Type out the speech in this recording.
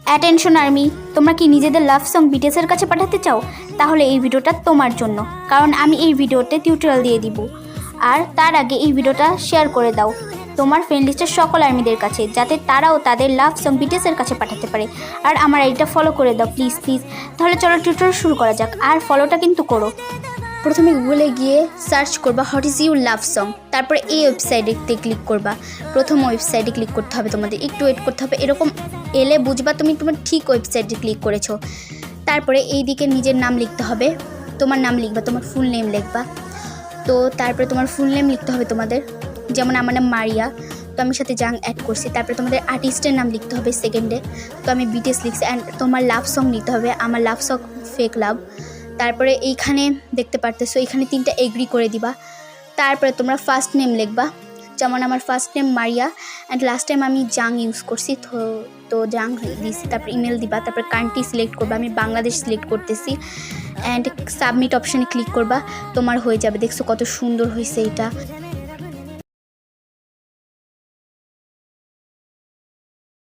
Attention army, তোমরা কি নিজেদের লাভ সং বিটিএসের কাছে পাঠাতে চাও? তাহলে এই ভিডিওটা তোমার জন্য, কারণ আমি এই ভিডিওতে টিউটোরিয়াল দিয়ে দিব। আর তার আগে এই ভিডিওটা শেয়ার করে দাও তোমার ফ্রেন্ড লিস্টের সকল আর্মিদের কাছে, যাতে তারাও তাদের লাভ সং বিটিএসের কাছে পাঠাতে পারে। আর আমার এইটা ফলো করে দাও প্লিজ প্লিজ। তাহলে চলো টিউটোরিয়াল শুরু করা যাক, আর ফলোটা কিন্তু করো। প্রথমে গুগলে গিয়ে সার্চ করবা what is your love song, তারপরে এই ওয়েবসাইটে ক্লিক করবা। প্রথম ওয়েবসাইটে ক্লিক করতে হবে, তোমাদের একটু ওয়েট করতে হবে। এরকম এলে বুঝবা তুমি তোমার ঠিক ওয়েবসাইটে ক্লিক করেছো। তারপরে এই দিকে নিজের নাম লিখতে হবে, তোমার নাম লিখবা, তোমার ফুল নেম লিখবা। তো তারপরে তোমার ফুল নেম লিখতে হবে তোমাদের, যেমন আমার নাম মারিয়া, তো আমি সাথে জাং অ্যাড করছি। তারপরে তোমাদের আর্টিস্টের নাম লিখতে হবে সেকেন্ডে, তো আমি বিটিএস লিখছি। অ্যান্ড তোমার লাভ সং নিতে হবে, আমার লাভ সং ফেক লাভ। তারপরে এইখানে দেখতে পারতেছো, এইখানে 3টা এগ্রি করে দিবা। তারপরে তোমরা ফার্স্ট নেম লিখবা, যেমন আমার first name Maria and last time আমি জাং ইউজ করছি, তো জাং দিয়েছি। তারপরে ইমেল দিবা, তারপরে কান্ট্রি সিলেক্ট করবা, আমি বাংলাদেশ সিলেক্ট করতেছি। অ্যান্ড সাবমিট অপশানে ক্লিক করবা, তোমার হয়ে যাবে। দেখছো কত সুন্দর হয়েছে এটা।